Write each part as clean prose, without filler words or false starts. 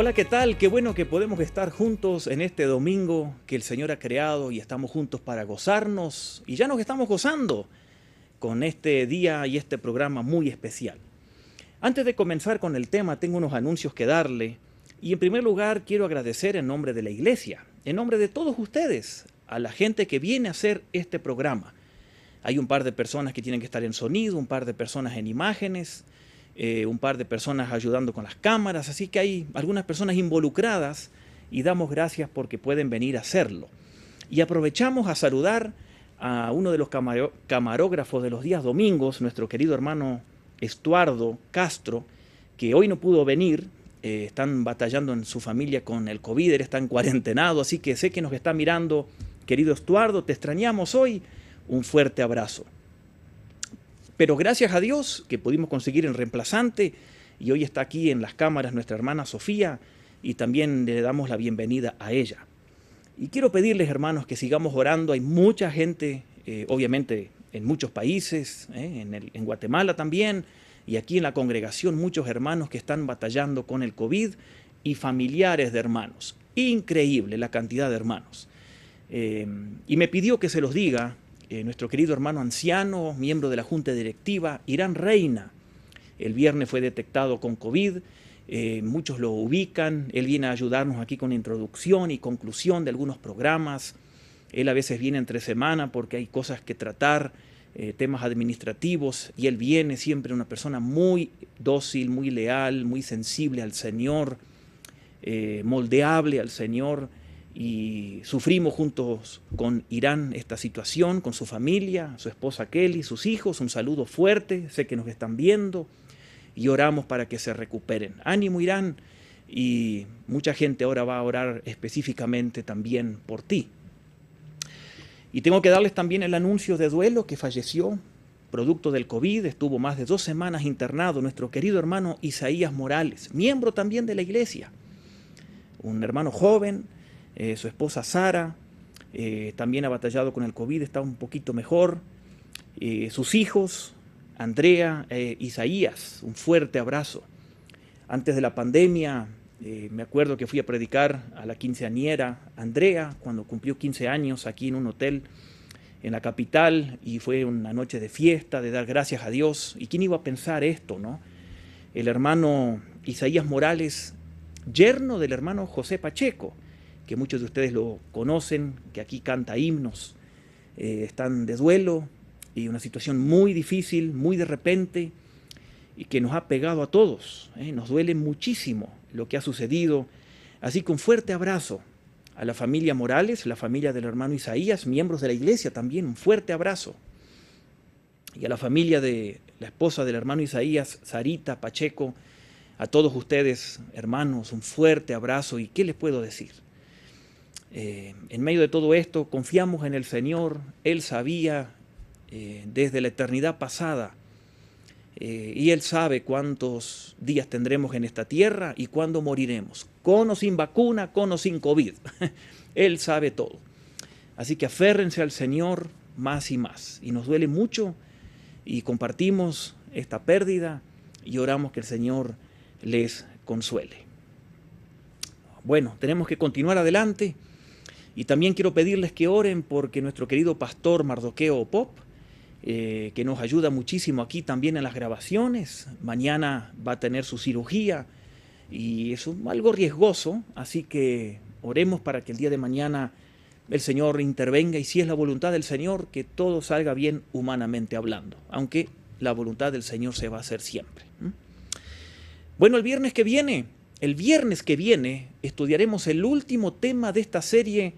Hola, ¿qué tal? Qué bueno que podemos estar juntos en este domingo que el Señor ha creado y estamos juntos para gozarnos. Y ya nos estamos gozando con este día y este programa muy especial. Antes de comenzar con el tema, tengo unos anuncios que darle. Y en primer lugar, quiero agradecer en nombre de la iglesia, en nombre de todos ustedes, a la gente que viene a hacer este programa. Hay un par de personas que tienen que estar en sonido, un par de personas en imágenes, un par de personas ayudando con las cámaras, así que hay algunas personas involucradas y damos gracias porque pueden venir a hacerlo. Y aprovechamos a saludar a uno de los camarógrafos de los días domingos, nuestro querido hermano Estuardo Castro, que hoy no pudo venir, están batallando en su familia con el COVID, él está en cuarentenado, así que sé que nos está mirando. Querido Estuardo, te extrañamos hoy, un fuerte abrazo. Pero gracias a Dios que pudimos conseguir el reemplazante y hoy está aquí en las cámaras nuestra hermana Sofía y también le damos la bienvenida a ella. Y quiero pedirles, hermanos, que sigamos orando. Hay mucha gente, obviamente en muchos países, en Guatemala también, y aquí en la congregación muchos hermanos que están batallando con el COVID y familiares de hermanos. Increíble la cantidad de hermanos. Y me pidió que se los diga nuestro querido hermano anciano, miembro de la Junta Directiva, Irán Reina. El viernes fue detectado con COVID, muchos lo ubican, él viene a ayudarnos aquí con introducción y conclusión de algunos programas. Él a veces viene entre semana porque hay cosas que tratar, temas administrativos, y él viene siempre una persona muy dócil, muy leal, muy sensible al Señor, moldeable al Señor. Y sufrimos juntos con Irán esta situación, con su familia, su esposa Kelly, sus hijos. Un saludo fuerte, sé que nos están viendo y oramos para que se recuperen. Ánimo, Irán, y mucha gente ahora va a orar específicamente también por ti. Y tengo que darles también el anuncio de duelo, que falleció producto del COVID, estuvo más de 2 semanas internado nuestro querido hermano Isaías Morales, miembro también de la iglesia, un hermano joven. Su esposa Sara también ha batallado con el COVID, está un poquito mejor. Sus hijos, Andrea, Isaías, un fuerte abrazo. Antes de la pandemia, me acuerdo que fui a predicar a la quinceañera Andrea, cuando cumplió 15 años, aquí en un hotel en la capital, y fue una noche de fiesta, de dar gracias a Dios. ¿Y quién iba a pensar esto, no? El hermano Isaías Morales, yerno del hermano José Pacheco, que muchos de ustedes lo conocen, que aquí canta himnos, están de duelo y una situación muy difícil, muy de repente, y que nos ha pegado a todos. Nos duele muchísimo lo que ha sucedido. Así que un fuerte abrazo a la familia Morales, la familia del hermano Isaías, miembros de la iglesia también, un fuerte abrazo. Y a la familia de la esposa del hermano Isaías, Sarita Pacheco, a todos ustedes, hermanos, un fuerte abrazo. ¿Y qué les puedo decir? En medio de todo esto confiamos en el Señor. Él sabía desde la eternidad pasada y Él sabe cuántos días tendremos en esta tierra y cuándo moriremos, con o sin vacuna, con o sin COVID. Él sabe todo. Así que aférrense al Señor más y más. Y nos duele mucho y compartimos esta pérdida y oramos que el Señor les consuele. Bueno, tenemos que continuar adelante. Y también quiero pedirles que oren porque nuestro querido pastor Mardoqueo Pop, que nos ayuda muchísimo aquí también en las grabaciones, mañana va a tener su cirugía y es algo riesgoso, así que oremos para que el día de mañana el Señor intervenga y, si es la voluntad del Señor, que todo salga bien humanamente hablando, aunque la voluntad del Señor se va a hacer siempre. Bueno, el viernes que viene estudiaremos el último tema de esta serie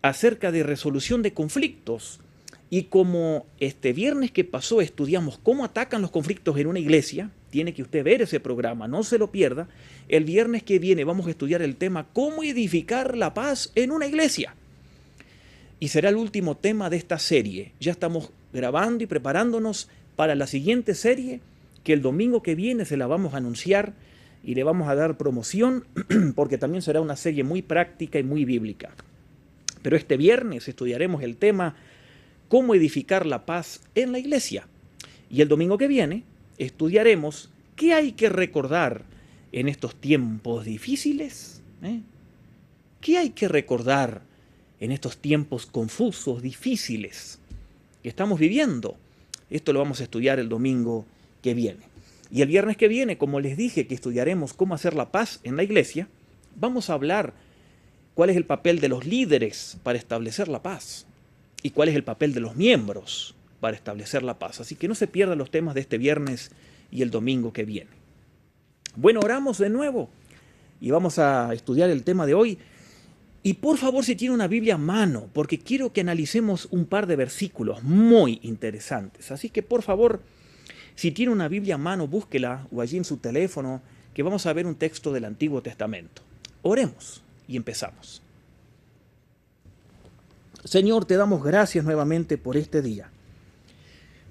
acerca de resolución de conflictos. Y como este viernes que pasó estudiamos cómo atacan los conflictos en una iglesia, tiene que usted ver ese programa, no se lo pierda. El viernes que viene vamos a estudiar el tema cómo edificar la paz en una iglesia. Y será el último tema de esta serie. Ya estamos grabando y preparándonos para la siguiente serie, que el domingo que viene se la vamos a anunciar y le vamos a dar promoción, porque también será una serie muy práctica y muy bíblica. Pero este viernes estudiaremos el tema cómo edificar la paz en la iglesia. Y el domingo que viene estudiaremos qué hay que recordar en estos tiempos difíciles? ¿Qué hay que recordar en estos tiempos confusos, difíciles que estamos viviendo? Esto lo vamos a estudiar el domingo que viene. Y el viernes que viene, como les dije que estudiaremos cómo hacer la paz en la iglesia, vamos a hablar cuál es el papel de los líderes para establecer la paz y cuál es el papel de los miembros para establecer la paz. Así que no se pierdan los temas de este viernes y el domingo que viene. Bueno, oramos de nuevo y vamos a estudiar el tema de hoy. Y por favor, si tiene una Biblia a mano, porque quiero que analicemos un par de versículos muy interesantes. Así que por favor, si tiene una Biblia a mano, búsquela o allí en su teléfono, que vamos a ver un texto del Antiguo Testamento. Oremos y empezamos. Señor, te damos gracias nuevamente por este día.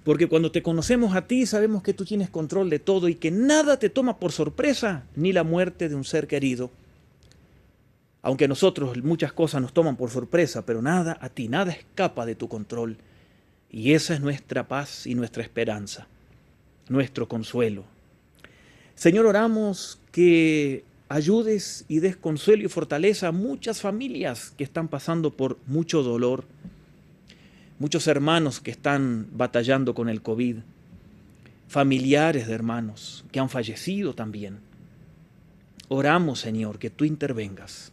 Porque cuando te conocemos a ti, sabemos que tú tienes control de todo y que nada te toma por sorpresa, ni la muerte de un ser querido. Aunque a nosotros muchas cosas nos toman por sorpresa, pero nada a ti, nada escapa de tu control. Y esa es nuestra paz y nuestra esperanza, nuestro consuelo. Señor, oramos que ayudes y des consuelo y fortaleza a muchas familias que están pasando por mucho dolor, muchos hermanos que están batallando con el COVID, familiares de hermanos que han fallecido también. Oramos, Señor, que tú intervengas.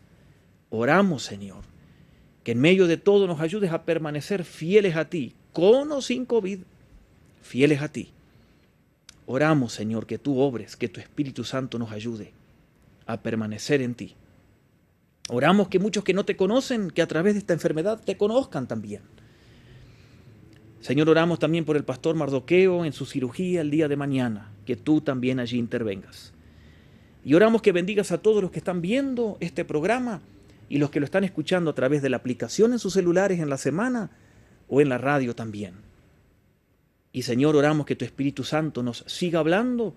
Oramos, Señor, que en medio de todo nos ayudes a permanecer fieles a ti, con o sin COVID, fieles a ti. Oramos, Señor, que tú obres, que tu Espíritu Santo nos ayude a permanecer en ti. Oramos que muchos que no te conocen, que a través de esta enfermedad te conozcan también. Señor, oramos también por el pastor Mardoqueo en su cirugía el día de mañana, que tú también allí intervengas. Y oramos que bendigas a todos los que están viendo este programa y los que lo están escuchando a través de la aplicación en sus celulares en la semana o en la radio también. Y Señor, oramos que tu Espíritu Santo nos siga hablando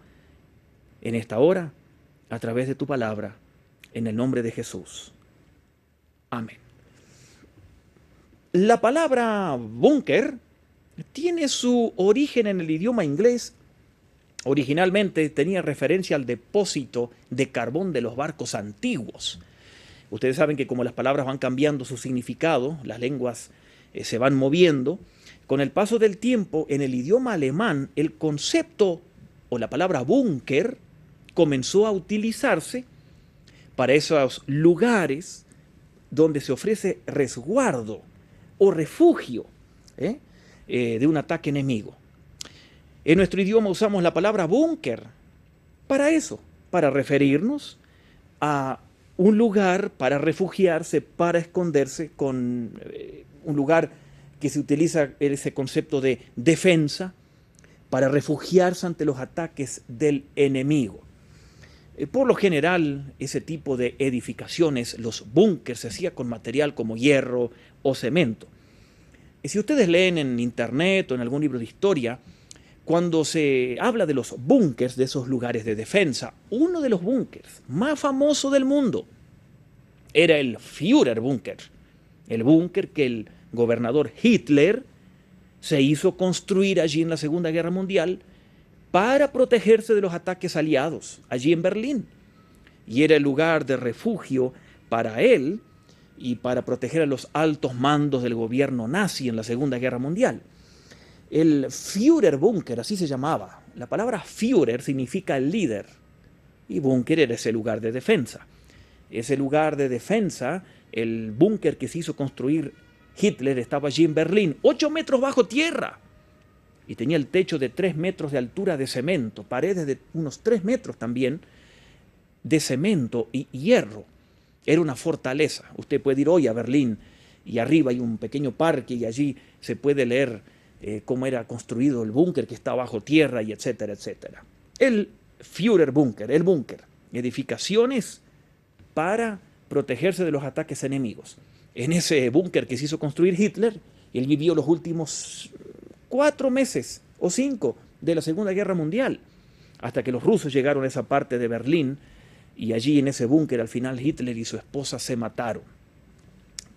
en esta hora a través de tu palabra, en el nombre de Jesús. Amén. La palabra búnker tiene su origen en el idioma inglés. Originalmente tenía referencia al depósito de carbón de los barcos antiguos. Ustedes saben que como las palabras van cambiando su significado, las lenguas se van moviendo, con el paso del tiempo, en el idioma alemán, el concepto o la palabra búnker comenzó a utilizarse para esos lugares donde se ofrece resguardo o refugio de un ataque enemigo. En nuestro idioma usamos la palabra búnker para eso, para referirnos a un lugar para refugiarse, para esconderse, con un lugar que se utiliza ese concepto de defensa, para refugiarse ante los ataques del enemigo. Por lo general, ese tipo de edificaciones, los búnkers, se hacía con material como hierro o cemento. Si ustedes leen en internet o en algún libro de historia, cuando se habla de los búnkers, de esos lugares de defensa, uno de los búnkers más famosos del mundo era el Führerbunker, el búnker que el gobernador Hitler se hizo construir allí en la Segunda Guerra Mundial para protegerse de los ataques aliados, allí en Berlín. Y era el lugar de refugio para él y para proteger a los altos mandos del gobierno nazi en la Segunda Guerra Mundial. El Führerbunker, así se llamaba. La palabra Führer significa el líder y búnker era ese lugar de defensa. Ese lugar de defensa, el búnker que se hizo construir Hitler, estaba allí en Berlín, 8 metros bajo tierra, y tenía el techo de 3 metros de altura de cemento, paredes de unos 3 metros también, de cemento y hierro. Era una fortaleza. Usted puede ir hoy a Berlín y arriba hay un pequeño parque y allí se puede leer cómo era construido el búnker que está bajo tierra y etcétera, etcétera. El Führerbunker, el búnker, edificaciones para protegerse de los ataques enemigos. En ese búnker que se hizo construir Hitler, él vivió los últimos 4 meses o 5 de la Segunda Guerra Mundial, hasta que los rusos llegaron a esa parte de Berlín y allí en ese búnker al final Hitler y su esposa se mataron.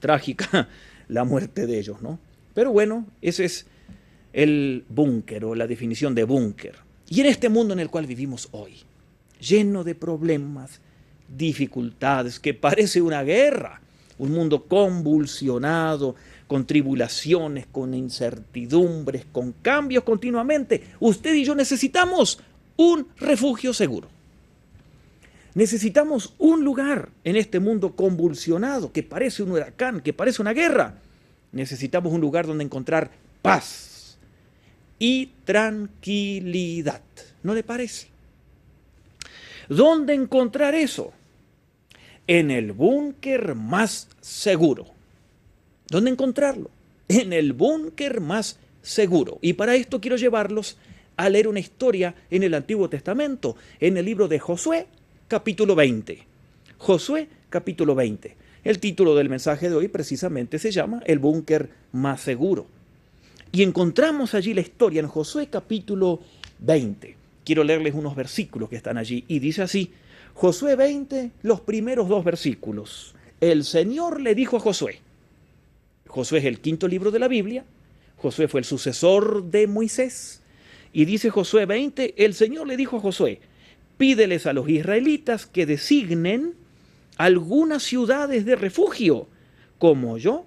Trágica la muerte de ellos, ¿no? Pero bueno, ese es el búnker o la definición de búnker. Y en este mundo en el cual vivimos hoy, lleno de problemas, dificultades, que parece una guerra, un mundo convulsionado, con tribulaciones, con incertidumbres, con cambios continuamente. Usted y yo necesitamos un refugio seguro. Necesitamos un lugar en este mundo convulsionado, que parece un huracán, que parece una guerra. Necesitamos un lugar donde encontrar paz y tranquilidad. ¿No le parece? ¿Dónde encontrar eso? En el búnker más seguro. ¿Dónde encontrarlo? En el búnker más seguro. Y para esto quiero llevarlos a leer una historia en el Antiguo Testamento, en el libro de Josué, capítulo 20. Josué, capítulo 20. El título del mensaje de hoy precisamente se llama El búnker más seguro. Y encontramos allí la historia en Josué, capítulo 20. Quiero leerles unos versículos que están allí. Y dice así, Josué 20, los primeros 2 versículos. El Señor le dijo a Josué. Josué es el 5.º libro de la Biblia. Josué fue el sucesor de Moisés. Y dice Josué 20, el Señor le dijo a Josué, pídeles a los israelitas que designen algunas ciudades de refugio, como yo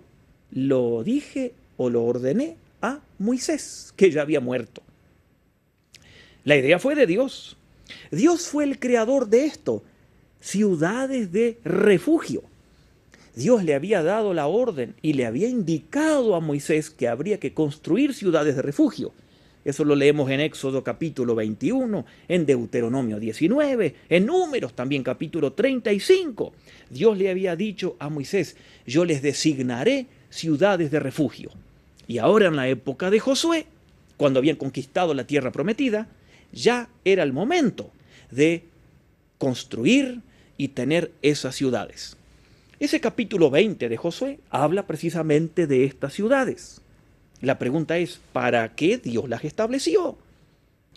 lo dije o lo ordené a Moisés, que ya había muerto. La idea fue de Dios. Dios fue el creador de esto, ciudades de refugio. Dios le había dado la orden y le había indicado a Moisés que habría que construir ciudades de refugio. Eso lo leemos en Éxodo capítulo 21, en Deuteronomio 19, en Números también capítulo 35. Dios le había dicho a Moisés, yo les designaré ciudades de refugio. Y ahora en la época de Josué, cuando habían conquistado la tierra prometida, ya era el momento de construir y tener esas ciudades. Ese capítulo 20 de Josué habla precisamente de estas ciudades. La pregunta es, ¿para qué Dios las estableció?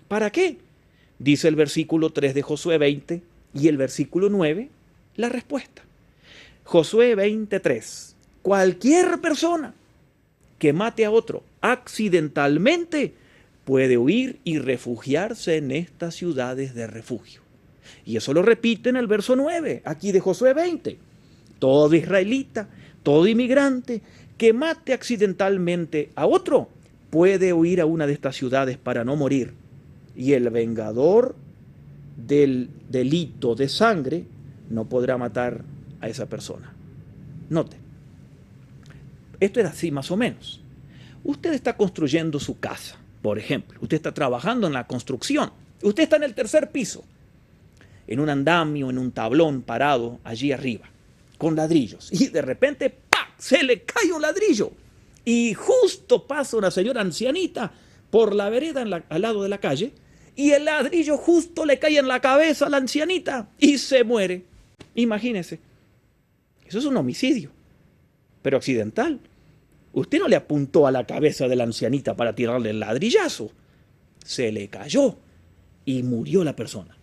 ¿Para qué? Dice el versículo 3 de Josué 20 y el versículo 9, la respuesta. Josué 23. Cualquier persona que mate a otro accidentalmente puede huir y refugiarse en estas ciudades de refugio. Y eso lo repite en el verso 9, aquí de Josué 20. Todo israelita, todo inmigrante que mate accidentalmente a otro puede huir a una de estas ciudades para no morir. Y el vengador del delito de sangre no podrá matar a esa persona. Note, esto era así más o menos. Usted está construyendo su casa, por ejemplo. Usted está trabajando en la construcción. Usted está en el 3er piso, en un andamio, en un tablón parado allí arriba, con ladrillos. Y de repente, ¡pam!, se le cae un ladrillo. Y justo pasa una señora ancianita por la vereda al lado de la calle, y el ladrillo justo le cae en la cabeza a la ancianita y se muere. Imagínese. Eso es un homicidio, pero accidental. Usted no le apuntó a la cabeza de la ancianita para tirarle el ladrillazo. Se le cayó y murió la persona.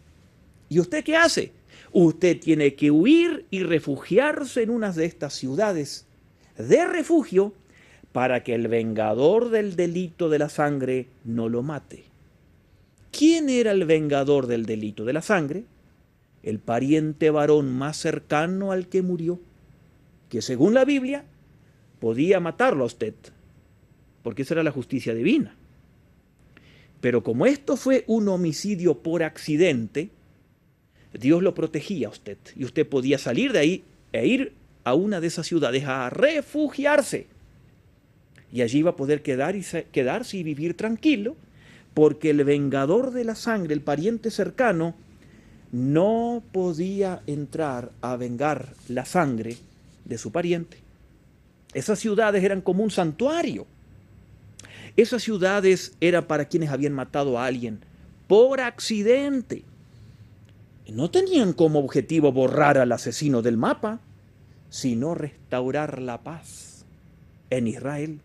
¿Y usted qué hace? Usted tiene que huir y refugiarse en una de estas ciudades de refugio para que el vengador del delito de la sangre no lo mate. ¿Quién era el vengador del delito de la sangre? El pariente varón más cercano al que murió, que según la Biblia podía matarlo a usted, porque esa era la justicia divina. Pero como esto fue un homicidio por accidente, Dios lo protegía a usted, y usted podía salir de ahí e ir a una de esas ciudades a refugiarse. Y allí iba a poder quedarse y vivir tranquilo, porque el vengador de la sangre, el pariente cercano, no podía entrar a vengar la sangre de su pariente. Esas ciudades eran como un santuario. Esas ciudades eran para quienes habían matado a alguien por accidente. No tenían como objetivo borrar al asesino del mapa, sino restaurar la paz en Israel.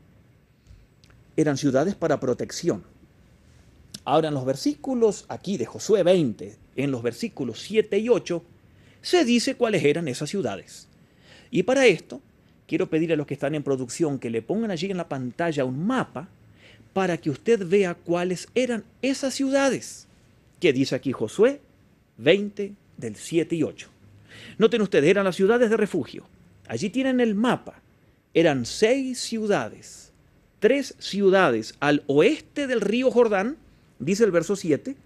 Eran ciudades para protección. Ahora en los versículos aquí de Josué 20, en los versículos 7 y 8, se dice cuáles eran esas ciudades. Y para esto, quiero pedir a los que están en producción que le pongan allí en la pantalla un mapa para que usted vea cuáles eran esas ciudades. ¿Qué dice aquí Josué? 20 del 7 y 8. Noten ustedes, eran las ciudades de refugio. Allí tienen el mapa. Eran 6 ciudades. 3 ciudades al oeste del río Jordán, dice el verso 7.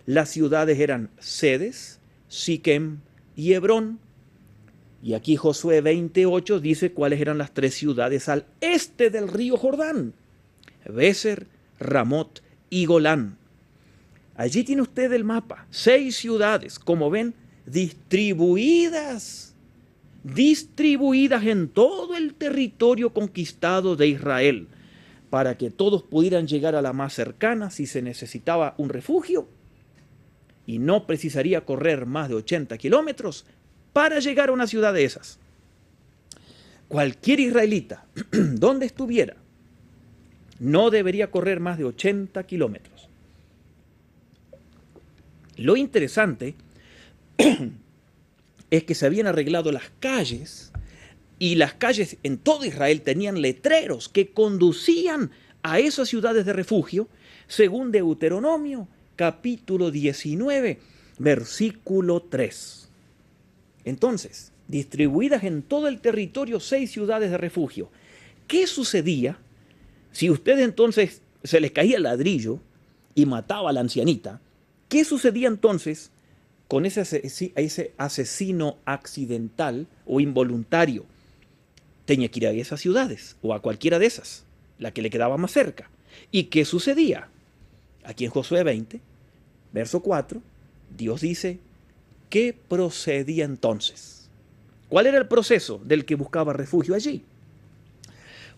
Las ciudades eran Sedes, Siquem y Hebrón. Y aquí Josué 28 dice cuáles eran las 3 ciudades al este del río Jordán: Béser, Ramot y Golán. Allí tiene usted el mapa. 6 ciudades, como ven, distribuidas en todo el territorio conquistado de Israel, para que todos pudieran llegar a la más cercana si se necesitaba un refugio, y no precisaría correr más de 80 kilómetros para llegar a una ciudad de esas. Cualquier israelita, donde estuviera, no debería correr más de 80 kilómetros. Lo interesante es que se habían arreglado las calles, y las calles en todo Israel tenían letreros que conducían a esas ciudades de refugio, según Deuteronomio capítulo 19, versículo 3. Entonces, distribuidas en todo el territorio 6 ciudades de refugio. ¿Qué sucedía si ustedes entonces se les caía el ladrillo y mataba a la ancianita? ¿Qué sucedía entonces con ese asesino accidental o involuntario? Tenía que ir a esas ciudades o a cualquiera de esas, la que le quedaba más cerca. ¿Y qué sucedía? Aquí en Josué 20, verso 4, Dios dice, ¿qué procedía entonces? ¿Cuál era el proceso del que buscaba refugio allí?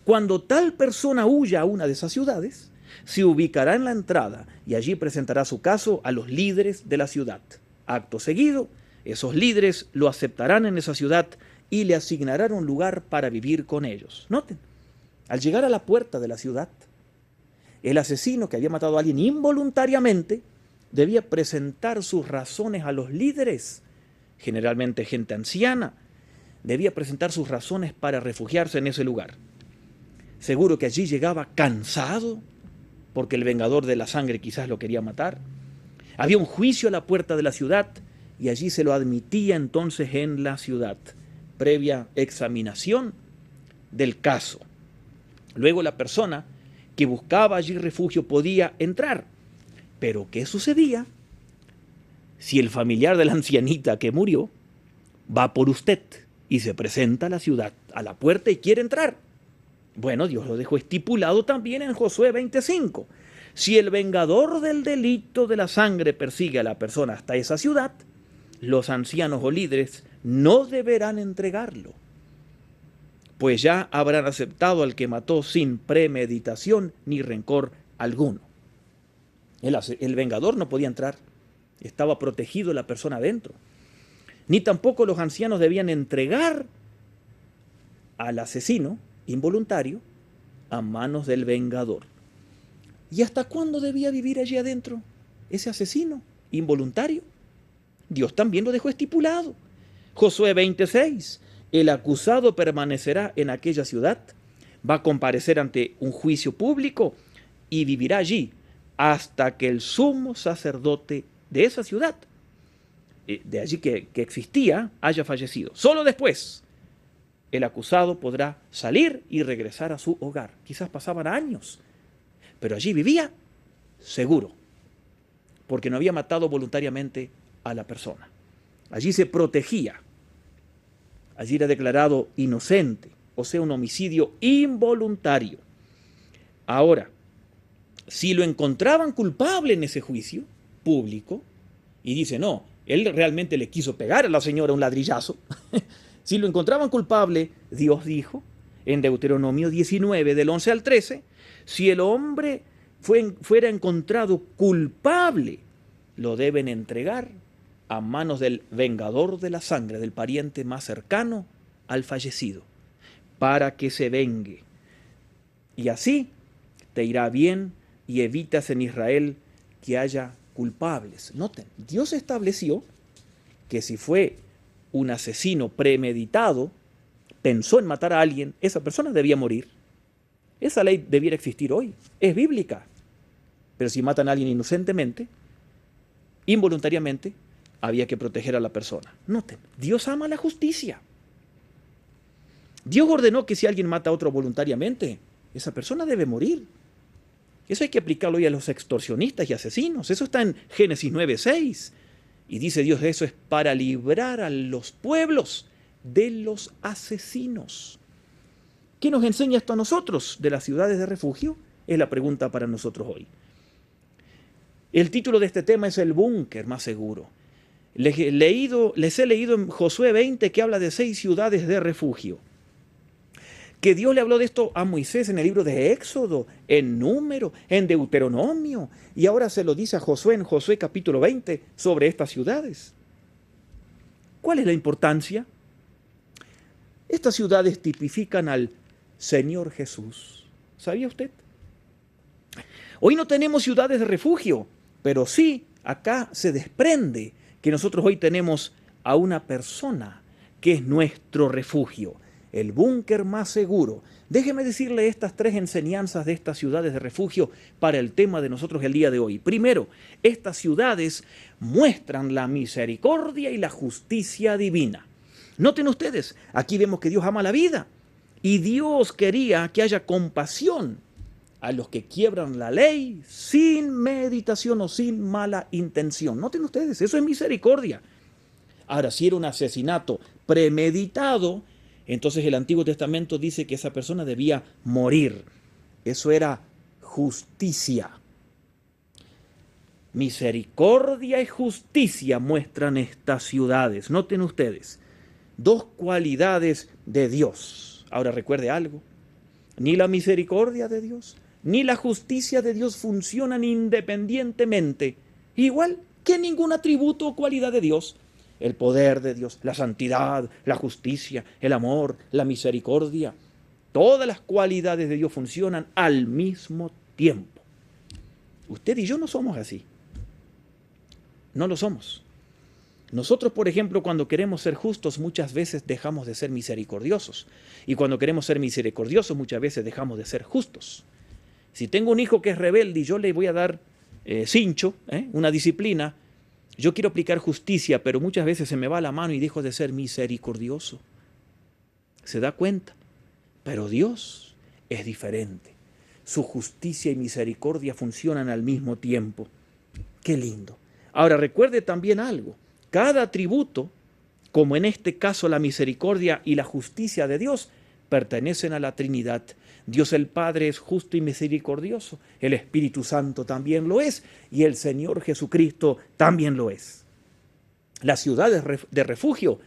Cuando tal persona huya a una de esas ciudades, se ubicará en la entrada y allí presentará su caso a los líderes de la ciudad. Acto seguido, esos líderes lo aceptarán en esa ciudad y le asignarán un lugar para vivir con ellos. Noten, al llegar a la puerta de la ciudad, el asesino que había matado a alguien involuntariamente debía presentar sus razones a los líderes, generalmente gente anciana. Debía presentar sus razones para refugiarse en ese lugar. Seguro que allí llegaba cansado, porque el vengador de la sangre quizás lo quería matar. Había un juicio a la puerta de la ciudad y allí se lo admitía entonces en la ciudad, previa examinación del caso. Luego la persona que buscaba allí refugio podía entrar. Pero ¿qué sucedía si el familiar de la ancianita que murió va por usted y se presenta a la ciudad, a la puerta, y quiere entrar? Bueno, Dios lo dejó estipulado también en Josué 25. Si el vengador del delito de la sangre persigue a la persona hasta esa ciudad, los ancianos o líderes no deberán entregarlo, pues ya habrán aceptado al que mató sin premeditación ni rencor alguno. El vengador no podía entrar, estaba protegido la persona adentro. Ni tampoco los ancianos debían entregar al asesino involuntario a manos del vengador. ¿Y hasta cuándo debía vivir allí adentro ese asesino involuntario? Dios también lo dejó estipulado. Josué 26, el acusado permanecerá en aquella ciudad, va a comparecer ante un juicio público y vivirá allí hasta que el sumo sacerdote de esa ciudad, de allí que existía, haya fallecido. Solo después el acusado podrá salir y regresar a su hogar. Quizás pasaban años, pero allí vivía seguro, porque no había matado voluntariamente a la persona. Allí se protegía. Allí era declarado inocente, o sea, un homicidio involuntario. Ahora, si lo encontraban culpable en ese juicio público, y dice, no, él realmente le quiso pegar a la señora un ladrillazo, si lo encontraban culpable, Dios dijo en Deuteronomio 19, del 11 al 13, si el hombre fuera encontrado culpable, lo deben entregar a manos del vengador de la sangre, del pariente más cercano al fallecido, para que se vengue. Y así te irá bien y evitas en Israel que haya culpables. Noten, Dios estableció que si fue un asesino premeditado, pensó en matar a alguien, esa persona debía morir. Esa ley debiera existir hoy, es bíblica. Pero si matan a alguien inocentemente, involuntariamente, había que proteger a la persona. Noten, Dios ama la justicia. Dios ordenó que si alguien mata a otro voluntariamente, esa persona debe morir. Eso hay que aplicarlo hoy a los extorsionistas y asesinos. Eso está en Génesis 9:6. Y dice Dios, eso es para librar a los pueblos de los asesinos. ¿Qué nos enseña esto a nosotros de las ciudades de refugio? Es la pregunta para nosotros hoy. El título de este tema es el búnker más seguro. Les he leído en Josué 20 que habla de 6 ciudades de refugio. Que Dios le habló de esto a Moisés en el libro de Éxodo, en Número, en Deuteronomio, y ahora se lo dice a Josué en Josué capítulo 20 sobre estas ciudades. ¿Cuál es la importancia? Estas ciudades tipifican al Señor Jesús. ¿Sabía usted? Hoy no tenemos ciudades de refugio, pero sí, acá se desprende que nosotros hoy tenemos a una persona que es nuestro refugio, el búnker más seguro. Déjeme decirle estas 3 enseñanzas de estas ciudades de refugio para el tema de nosotros el día de hoy. Primero, estas ciudades muestran la misericordia y la justicia divina. Noten ustedes, aquí vemos que Dios ama la vida y Dios quería que haya compasión a los que quiebran la ley sin meditación o sin mala intención. Noten ustedes, eso es misericordia. Ahora, si era un asesinato premeditado, entonces el Antiguo Testamento dice que esa persona debía morir. Eso era justicia. Misericordia y justicia muestran estas ciudades. Noten ustedes, 2 cualidades de Dios. Ahora recuerde algo, ni la misericordia de Dios ni la justicia de Dios funcionan independientemente, igual que ningún atributo o cualidad de Dios. El poder de Dios, la santidad, la justicia, el amor, la misericordia, todas las cualidades de Dios funcionan al mismo tiempo. Usted y yo no somos así. No lo somos. Nosotros, por ejemplo, cuando queremos ser justos, muchas veces dejamos de ser misericordiosos. Y cuando queremos ser misericordiosos, muchas veces dejamos de ser justos. Si tengo un hijo que es rebelde y yo le voy a dar cincho, una disciplina, yo quiero aplicar justicia, pero muchas veces se me va la mano y dejo de ser misericordioso. ¿Se da cuenta? Pero Dios es diferente. Su justicia y misericordia funcionan al mismo tiempo. ¡Qué lindo! Ahora recuerde también algo. Cada atributo, como en este caso la misericordia y la justicia de Dios, pertenecen a la Trinidad. Dios el Padre es justo y misericordioso, el Espíritu Santo también lo es, y el Señor Jesucristo también lo es. Las ciudades de refugio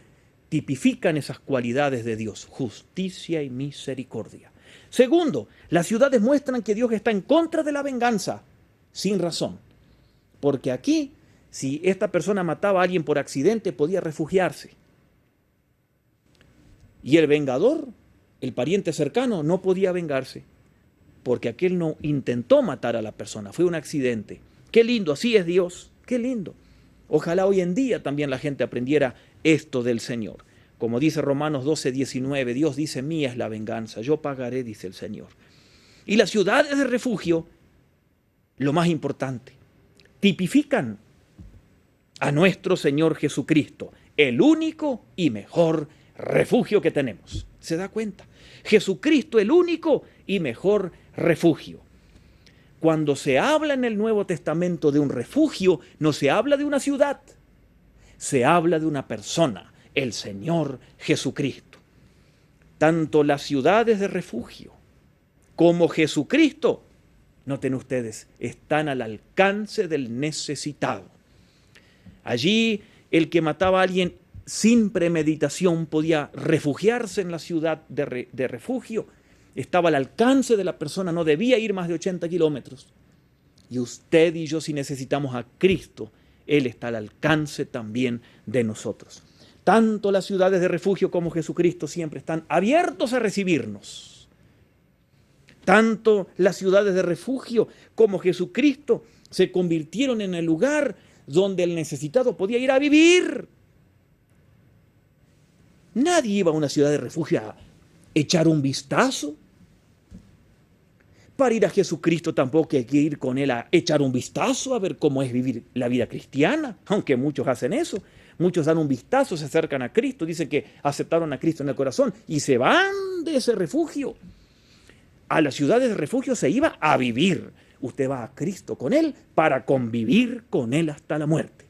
tipifican esas cualidades de Dios, justicia y misericordia. Segundo, las ciudades muestran que Dios está en contra de la venganza, sin razón. Porque aquí, si esta persona mataba a alguien por accidente, podía refugiarse. Y el vengador, el pariente cercano, no podía vengarse, porque aquel no intentó matar a la persona, fue un accidente. Qué lindo, así es Dios, qué lindo. Ojalá hoy en día también la gente aprendiera esto del Señor. Como dice Romanos 12:19, Dios dice, mía es la venganza, yo pagaré, dice el Señor. Y las ciudades de refugio, lo más importante, tipifican a nuestro Señor Jesucristo, el único y mejor refugio que tenemos. ¿Se da cuenta? Jesucristo, el único y mejor refugio. Cuando se habla en el Nuevo Testamento de un refugio, no se habla de una ciudad, se habla de una persona, el Señor Jesucristo. Tanto las ciudades de refugio como Jesucristo, noten ustedes, están al alcance del necesitado. Allí el que mataba a alguien sin premeditación podía refugiarse en la ciudad de refugio. Estaba al alcance de la persona, no debía ir más de 80 kilómetros. Y usted y yo, si necesitamos a Cristo, Él está al alcance también de nosotros. Tanto las ciudades de refugio como Jesucristo siempre están abiertos a recibirnos. Tanto las ciudades de refugio como Jesucristo se convirtieron en el lugar donde el necesitado podía ir a vivir. Nadie iba a una ciudad de refugio a echar un vistazo. Para ir a Jesucristo tampoco hay que ir con Él a echar un vistazo a ver cómo es vivir la vida cristiana, aunque muchos hacen eso. Muchos dan un vistazo, se acercan a Cristo, dicen que aceptaron a Cristo en el corazón y se van de ese refugio. A las ciudades de refugio se iba a vivir. Usted va a Cristo con Él para convivir con Él hasta la muerte.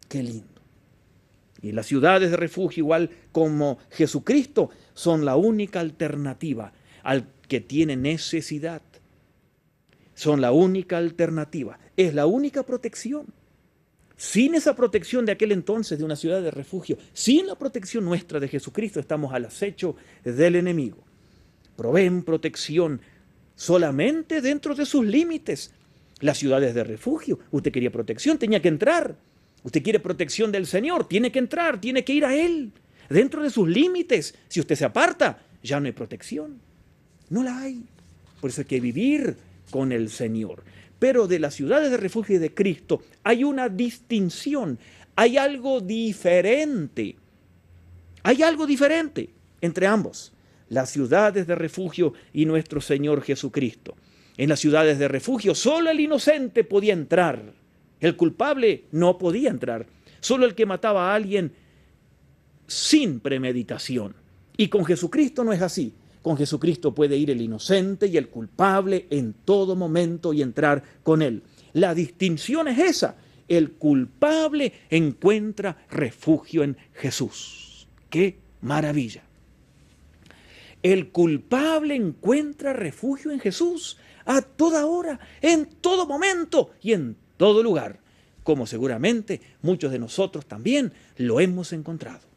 Qué lindo. Y las ciudades de refugio, igual como Jesucristo, son la única alternativa al que tiene necesidad. Son la única alternativa. Es la única protección. Sin esa protección de aquel entonces de una ciudad de refugio, sin la protección nuestra de Jesucristo, estamos al acecho del enemigo. Proveen protección solamente dentro de sus límites. Las ciudades de refugio, usted quería protección, tenía que entrar. Usted quiere protección del Señor, tiene que entrar, tiene que ir a Él. Dentro de sus límites. Si usted se aparta, ya no hay protección. No la hay. Por eso hay que vivir con el Señor. Pero de las ciudades de refugio y de Cristo hay una distinción. Hay algo diferente. Hay algo diferente entre ambos. Las ciudades de refugio y nuestro Señor Jesucristo. En las ciudades de refugio solo el inocente podía entrar. El culpable no podía entrar. Solo el que mataba a alguien sin premeditación. Y con Jesucristo no es así. Con Jesucristo puede ir el inocente y el culpable en todo momento y entrar con Él. La distinción es esa. El culpable encuentra refugio en Jesús. ¡Qué maravilla! El culpable encuentra refugio en Jesús a toda hora, en todo momento y en todo lugar, como seguramente muchos de nosotros también lo hemos encontrado.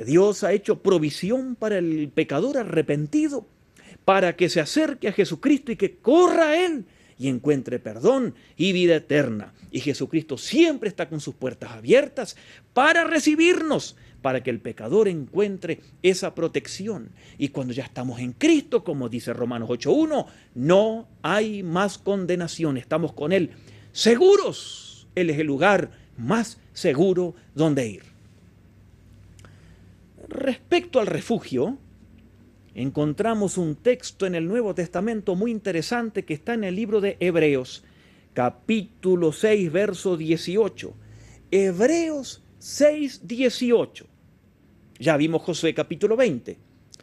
Dios ha hecho provisión para el pecador arrepentido, para que se acerque a Jesucristo y que corra a Él y encuentre perdón y vida eterna. Y Jesucristo siempre está con sus puertas abiertas para recibirnos, para que el pecador encuentre esa protección. Y cuando ya estamos en Cristo, como dice Romanos 8:1, no hay más condenación, estamos con Él seguros. Él es el lugar más seguro donde ir. Respecto al refugio, encontramos un texto en el Nuevo Testamento muy interesante que está en el libro de Hebreos, capítulo 6, verso 18. Hebreos 6, 18. Ya vimos Josué capítulo 20.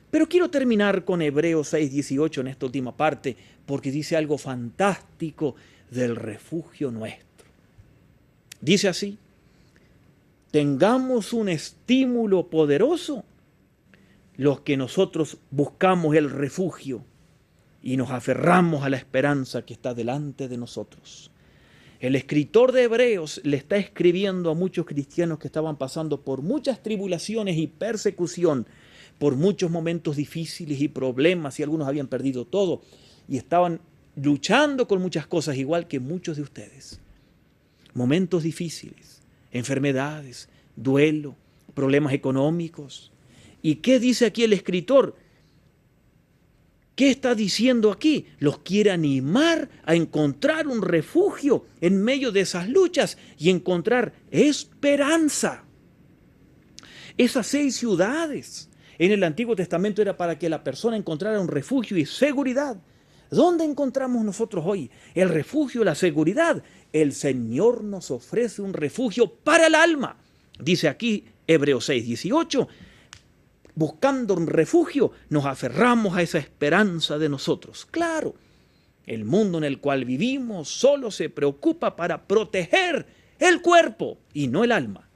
Pero quiero terminar con Hebreos 6, 18 en esta última parte, porque dice algo fantástico del refugio nuestro. Dice así: tengamos un estímulo poderoso los que nosotros buscamos el refugio y nos aferramos a la esperanza que está delante de nosotros. El escritor de Hebreos le está escribiendo a muchos cristianos que estaban pasando por muchas tribulaciones y persecución, por muchos momentos difíciles y problemas, y algunos habían perdido todo y estaban luchando con muchas cosas, igual que muchos de ustedes. Momentos difíciles, enfermedades, duelo, problemas económicos. ¿Y qué dice aquí el escritor? ¿Qué está diciendo aquí? Los quiere animar a encontrar un refugio en medio de esas luchas y encontrar esperanza. Esas 6 ciudades en el Antiguo Testamento era para que la persona encontrara un refugio y seguridad. ¿Dónde encontramos nosotros hoy el refugio, la seguridad? El Señor nos ofrece un refugio para el alma. Dice aquí Hebreos 6, 18, buscando un refugio, nos aferramos a esa esperanza de nosotros. Claro, el mundo en el cual vivimos solo se preocupa para proteger el cuerpo y no el alma.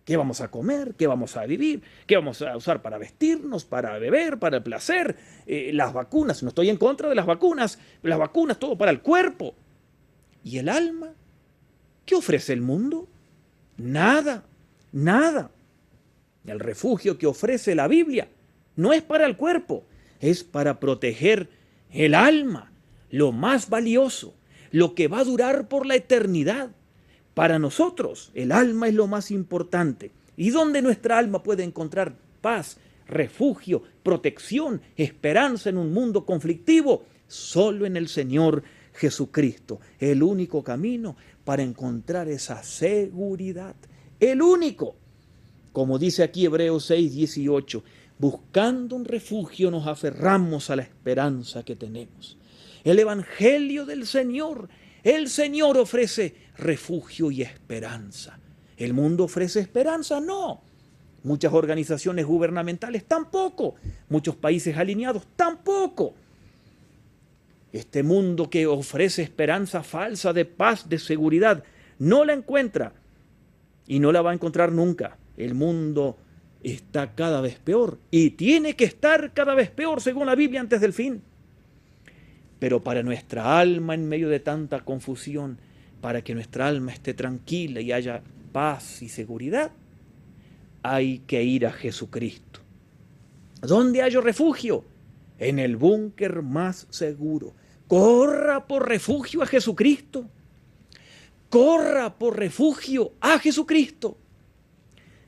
¿Qué vamos a comer? ¿Qué vamos a vivir? ¿Qué vamos a usar para vestirnos, para beber, para el placer? Las vacunas, no estoy en contra de las vacunas todo para el cuerpo. ¿Y el alma? ¿Qué ofrece el mundo? Nada, nada. El refugio que ofrece la Biblia no es para el cuerpo, es para proteger el alma, lo más valioso, lo que va a durar por la eternidad. Para nosotros, el alma es lo más importante. ¿Y dónde nuestra alma puede encontrar paz, refugio, protección, esperanza en un mundo conflictivo? Solo en el Señor Jesucristo, el único camino para encontrar esa seguridad. El único. Como dice aquí Hebreos 6, 18, Buscando un refugio nos aferramos a la esperanza que tenemos. El Evangelio del Señor, el Señor ofrece refugio y esperanza. ¿El mundo ofrece esperanza? No. Muchas organizaciones gubernamentales tampoco. Muchos países alineados tampoco. Este mundo que ofrece esperanza falsa de paz, de seguridad, no la encuentra y no la va a encontrar nunca. El mundo está cada vez peor y tiene que estar cada vez peor según la Biblia antes del fin. Pero para nuestra alma en medio de tanta confusión, para que nuestra alma esté tranquila y haya paz y seguridad, hay que ir a Jesucristo. ¿Dónde hallo refugio? En el búnker más seguro. Corra por refugio a Jesucristo. Corra por refugio a Jesucristo.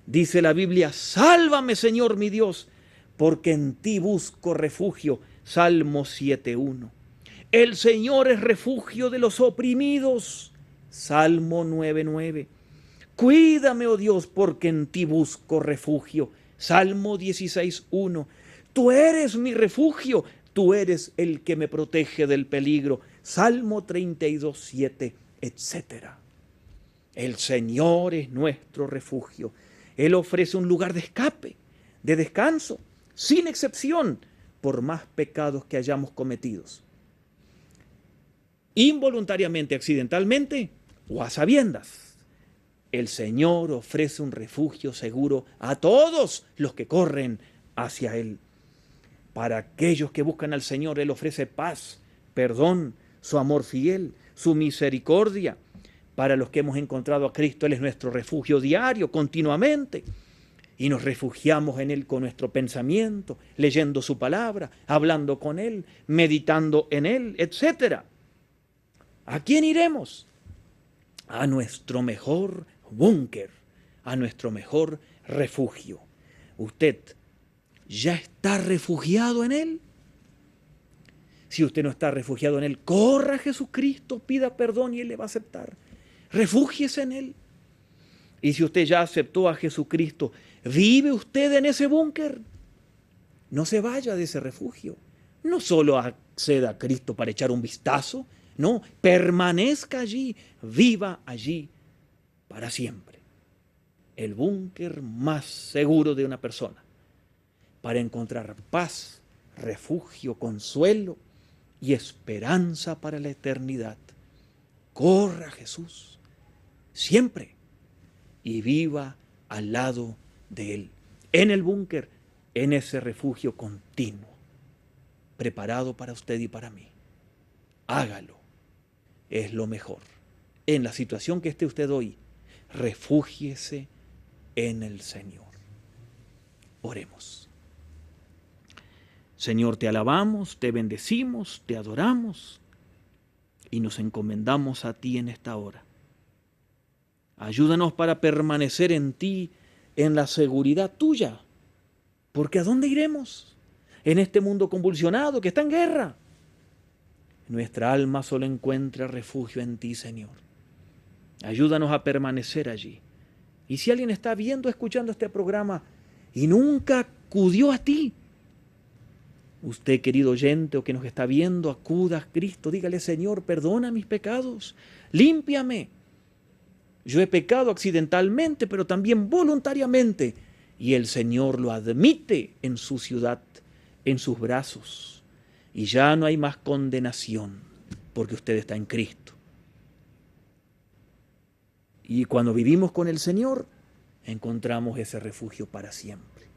Dice la Biblia, sálvame, Señor mi Dios, porque en ti busco refugio. Salmo 7:1. El Señor es refugio de los oprimidos. Salmo 9:9. Cuídame, oh Dios, porque en ti busco refugio. Salmo 16:1. Tú eres mi refugio, tú eres el que me protege del peligro. Salmo 32:7, etc. El Señor es nuestro refugio. Él ofrece un lugar de escape, de descanso, sin excepción, por más pecados que hayamos cometidos. Involuntariamente, accidentalmente o a sabiendas. El Señor ofrece un refugio seguro a todos los que corren hacia Él. Para aquellos que buscan al Señor, Él ofrece paz, perdón, su amor fiel, su misericordia. Para los que hemos encontrado a Cristo, Él es nuestro refugio diario, continuamente. Y nos refugiamos en Él con nuestro pensamiento, leyendo su palabra, hablando con Él, meditando en Él, etc. ¿A quién iremos? A nuestro mejor búnker, a nuestro mejor refugio. ¿Usted ya está refugiado en Él? Si usted no está refugiado en Él, corra a Jesucristo, pida perdón y Él le va a aceptar. Refúgiese en Él. Y si usted ya aceptó a Jesucristo, ¿vive usted en ese búnker? No se vaya de ese refugio. No solo acceda a Cristo para echar un vistazo, no, permanezca allí, viva allí para siempre. El búnker más seguro de una persona para encontrar paz, refugio, consuelo y esperanza para la eternidad. Corra a Jesús siempre y viva al lado de Él, en el búnker, en ese refugio continuo, preparado para usted y para mí. Hágalo, es lo mejor. En la situación que esté usted hoy, refúgiese en el Señor. Oremos. Señor, te alabamos, te bendecimos, te adoramos y nos encomendamos a ti en esta hora. Ayúdanos para permanecer en ti, en la seguridad tuya, porque ¿a dónde iremos? En este mundo convulsionado que está en guerra. Nuestra alma solo encuentra refugio en ti, Señor. Ayúdanos a permanecer allí. Y si alguien está viendo, escuchando este programa y nunca acudió a ti, usted, querido oyente o que nos está viendo, acuda a Cristo, dígale, Señor, perdona mis pecados, límpiame. Yo he pecado accidentalmente, pero también voluntariamente. Y el Señor lo admite en su ciudad, en sus brazos. Y ya no hay más condenación, porque usted está en Cristo. Y cuando vivimos con el Señor, encontramos ese refugio para siempre.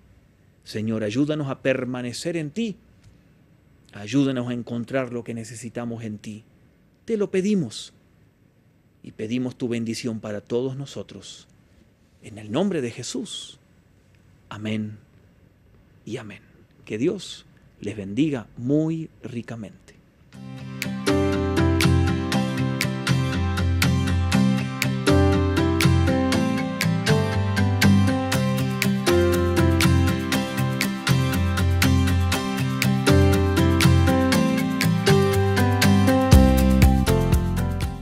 Señor, ayúdanos a permanecer en ti. Ayúdanos a encontrar lo que necesitamos en ti. Te lo pedimos. Y pedimos tu bendición para todos nosotros. En el nombre de Jesús. Amén y amén. Que Dios les bendiga muy ricamente.